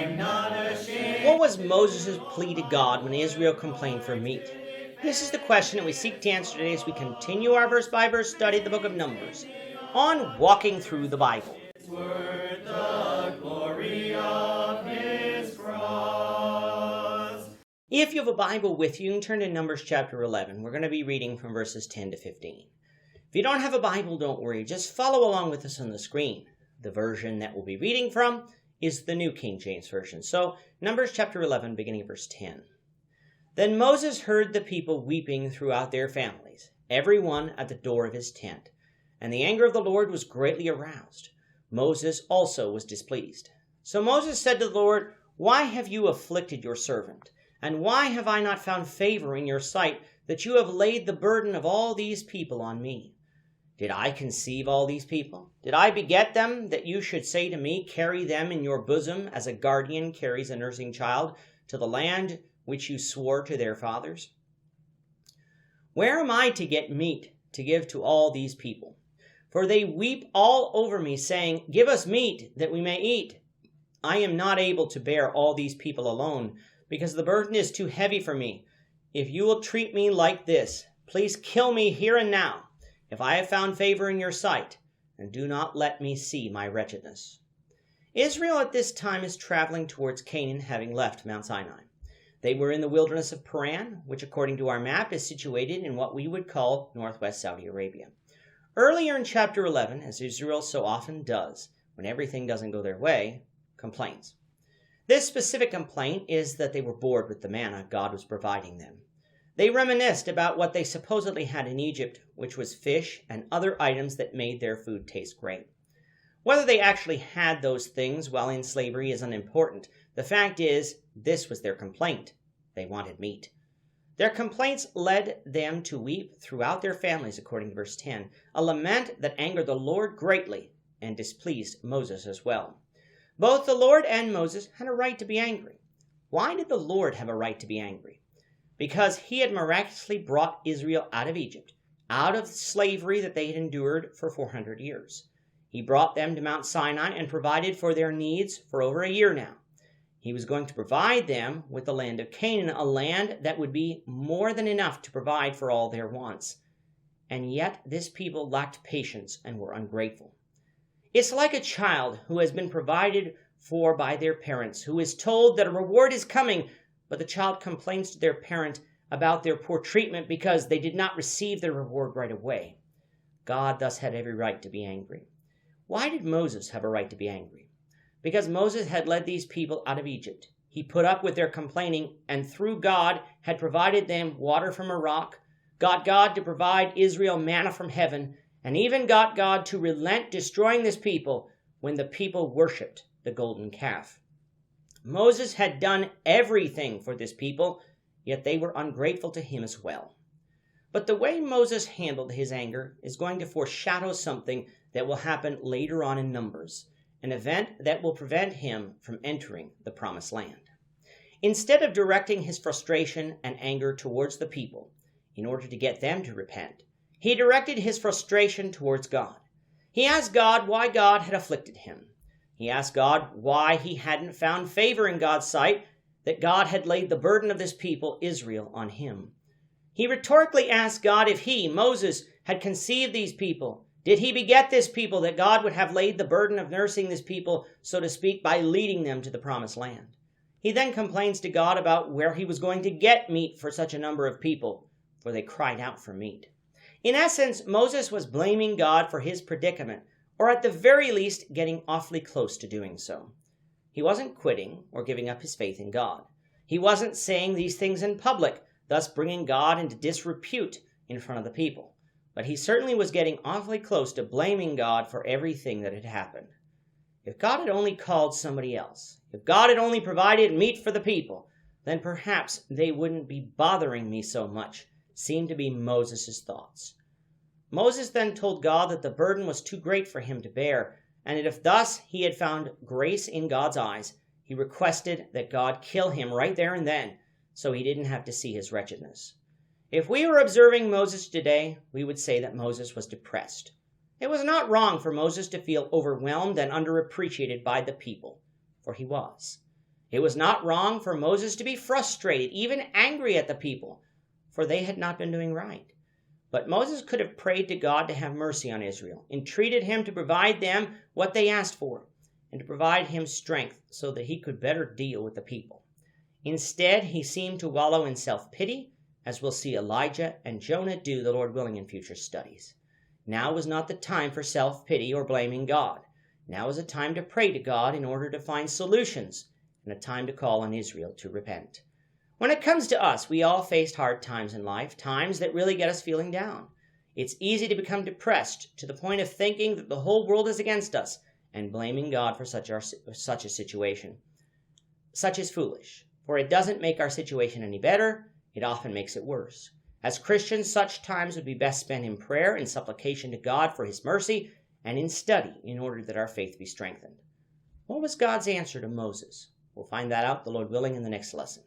What was Moses' plea to God when Israel complained for meat? This is the question that we seek to answer today as we continue our verse-by-verse study of the book of Numbers on Walking Through the Bible. If you have a Bible with you, you can turn to Numbers chapter 11. We're going to be reading from verses 10 to 15. If you don't have a Bible, don't worry. Just follow along with us on the screen. The version that we'll be reading from is the New King James Version. So, Numbers chapter 11, beginning of verse 10. Then Moses heard the people weeping throughout their families, every one at the door of his tent. And the anger of the Lord was greatly aroused. Moses also was displeased. So Moses said to the Lord, "Why have you afflicted your servant? And why have I not found favor in your sight, that you have laid the burden of all these people on me? Did I conceive all these people? Did I beget them, that you should say to me, carry them in your bosom, as a guardian carries a nursing child, to the land which you swore to their fathers? Where am I to get meat to give to all these people? For they weep all over me, saying, 'Give us meat, that we may eat.' I am not able to bear all these people alone, because the burden is too heavy for me. If you will treat me like this, please kill me here and now, if I have found favor in your sight, and do not let me see my wretchedness." Israel at this time is traveling towards Canaan, having left Mount Sinai. They were in the Wilderness of Paran, which according to our map is situated in what we would call northwest Saudi Arabia. Earlier in chapter 11, as Israel so often does, when everything doesn't go their way, complains. This specific complaint is that they were bored with the manna God was providing them. They reminisced about what they supposedly had in Egypt, which was fish and other items that made their food taste great. Whether they actually had those things while in slavery is unimportant. The fact is, this was their complaint. They wanted meat. Their complaints led them to weep throughout their families, according to verse 10, a lament that angered the Lord greatly and displeased Moses as well. Both the Lord and Moses had a right to be angry. Why did the Lord have a right to be angry? Because he had miraculously brought Israel out of Egypt, out of slavery that they had endured for 400 years. He brought them to Mount Sinai and provided for their needs for over a year now. He was going to provide them with the land of Canaan, a land that would be more than enough to provide for all their wants. And yet this people lacked patience and were ungrateful. It's like a child who has been provided for by their parents, who is told that a reward is coming, but the child complains to their parent about their poor treatment because they did not receive the reward right away. God thus had every right to be angry. Why did Moses have a right to be angry? Because Moses had led these people out of Egypt. He put up with their complaining, and through God had provided them water from a rock, got God to provide Israel manna from heaven, and even got God to relent destroying this people when the people worshipped the golden calf. Moses had done everything for this people, yet they were ungrateful to him as well. But the way Moses handled his anger is going to foreshadow something that will happen later on in Numbers, an event that will prevent him from entering the promised land. Instead of directing his frustration and anger towards the people in order to get them to repent, he directed his frustration towards God. He asked God why God had afflicted him. He asked God why he hadn't found favor in God's sight, that God had laid the burden of this people, Israel, on him. He rhetorically asked God if he, Moses, had conceived these people. Did he beget this people, that God would have laid the burden of nursing this people, so to speak, by leading them to the promised land? He then complains to God about where he was going to get meat for such a number of people, for they cried out for meat. In essence, Moses was blaming God for his predicament, or at the very least getting awfully close to doing so. He wasn't quitting or giving up his faith in God. He wasn't saying these things in public, thus bringing God into disrepute in front of the people. But he certainly was getting awfully close to blaming God for everything that had happened. If God had only called somebody else, if God had only provided meat for the people, then perhaps they wouldn't be bothering me so much, seemed to be Moses' thoughts. Moses then told God that the burden was too great for him to bear, and that if thus he had found grace in God's eyes, he requested that God kill him right there and then, so he didn't have to see his wretchedness. If we were observing Moses today, we would say that Moses was depressed. It was not wrong for Moses to feel overwhelmed and underappreciated by the people, for he was. It was not wrong for Moses to be frustrated, even angry at the people, for they had not been doing right. But Moses could have prayed to God to have mercy on Israel, entreated him to provide them what they asked for, and to provide him strength so that he could better deal with the people. Instead, he seemed to wallow in self-pity, as we'll see Elijah and Jonah do, the Lord willing, in future studies. Now was not the time for self-pity or blaming God. Now is a time to pray to God in order to find solutions, and a time to call on Israel to repent. When it comes to us, we all faced hard times in life, times that really get us feeling down. It's easy to become depressed to the point of thinking that the whole world is against us and blaming God for such a situation. Such is foolish, for it doesn't make our situation any better, it often makes it worse. As Christians, such times would be best spent in prayer and supplication to God for his mercy and in study in order that our faith be strengthened. What was God's answer to Moses? We'll find that out, the Lord willing, in the next lesson.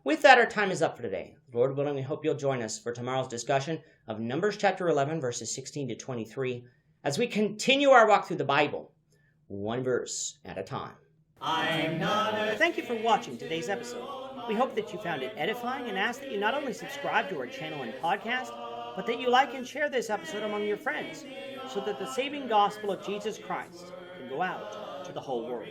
With that, our time is up for today. Lord willing, we hope you'll join us for tomorrow's discussion of Numbers chapter 11, verses 16 to 23, as we continue our walk through the Bible, one verse at a time. Thank you for watching today's episode. We hope that you found it edifying and ask that you not only subscribe to our channel and podcast, but that you like and share this episode among your friends, so that the saving gospel of Jesus Christ can go out to the whole world.